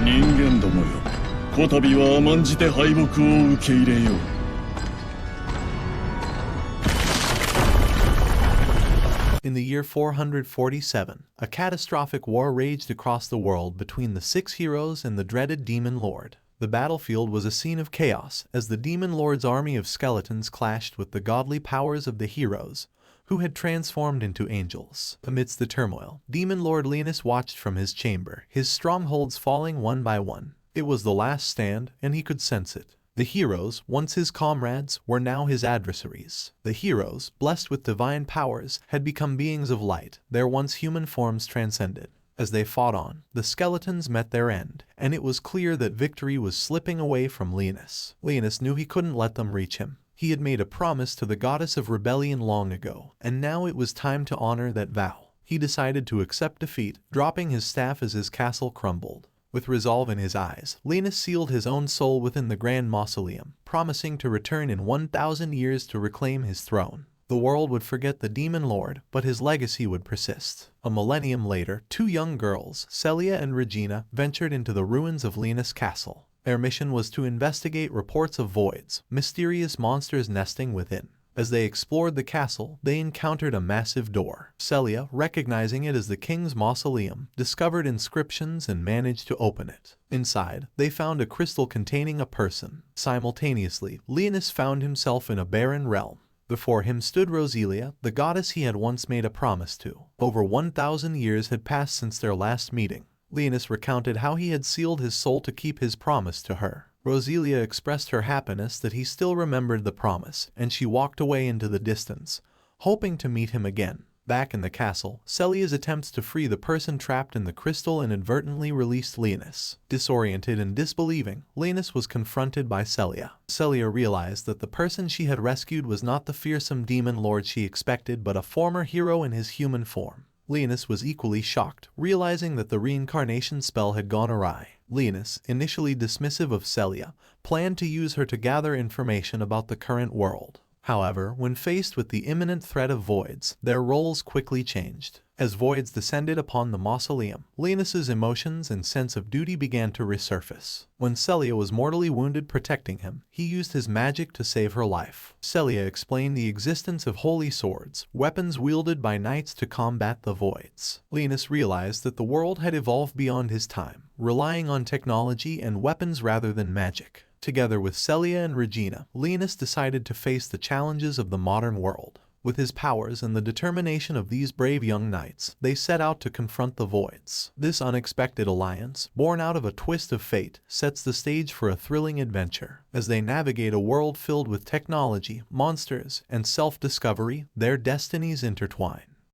人間どもよ、こたびは甘んじて敗北を受け入れよう。In the year 447, a catastrophic war raged across the world between the 6 heroes and the dreaded Demon Lord. The battlefield was a scene of chaos as the Demon Lord's army of skeletons clashed with the godly powers of the heroes, who had transformed into angels. Amidst the turmoil, Demon Lord Linus watched from his chamber, his strongholds falling one by one. It was the last stand, and he could sense it. The heroes, once his comrades, were now his adversaries. The heroes, blessed with divine powers, had become beings of light, their once human forms transcended. As they fought on, the skeletons met their end, and it was clear that victory was slipping away from Linus. Linus knew he couldn't let them reach him. He had made a promise to the goddess of rebellion long ago, and now it was time to honor that vow. He decided to accept defeat, dropping his staff as his castle crumbled. With resolve in his eyes, Linus sealed his own soul within the grand mausoleum, promising to return in 1,000 years to reclaim his throne. The world would forget the Demon Lord, but his legacy would persist. A millennium later, 2 young girls, Celia and Regina, ventured into the ruins of Linus Castle. Their mission was to investigate reports of voids, mysterious monsters nesting within. As they explored the castle, they encountered a massive door. Celia, recognizing it as the king's mausoleum, discovered inscriptions and managed to open it. Inside, they found a crystal containing a person. Simultaneously, Linus found himself in a barren realm. Before him stood Roselia, the goddess he had once made a promise to. Over 1,000 years had passed since their last meeting. Linus recounted how he had sealed his soul to keep his promise to her. Roselia expressed her happiness that he still remembered the promise, and she walked away into the distance, hoping to meet him again. Back in the castle, Celia's attempts to free the person trapped in the crystal inadvertently released Linus. Disoriented and disbelieving, Linus was confronted by Celia. Celia realized that the person she had rescued was not the fearsome demon lord she expected, but a former hero in his human form. Linus was equally shocked, realizing that the reincarnation spell had gone awry. Linus, initially dismissive of Celia, planned to use her to gather information about the current world. However, when faced with the imminent threat of voids, their roles quickly changed. As voids descended upon the mausoleum, Linus's emotions and sense of duty began to resurface. When Celia was mortally wounded protecting him, he used his magic to save her life. Celia explained the existence of holy swords, weapons wielded by knights to combat the voids. Linus realized that the world had evolved beyond his time, relying on technology and weapons rather than magic. Together with Celia and Regina, Linus decided to face the challenges of the modern world. With his powers and the determination of these brave young knights, they set out to confront the voids. This unexpected alliance, born out of a twist of fate, sets the stage for a thrilling adventure. As they navigate a world filled with technology, monsters, and self-discovery, their destinies intertwine.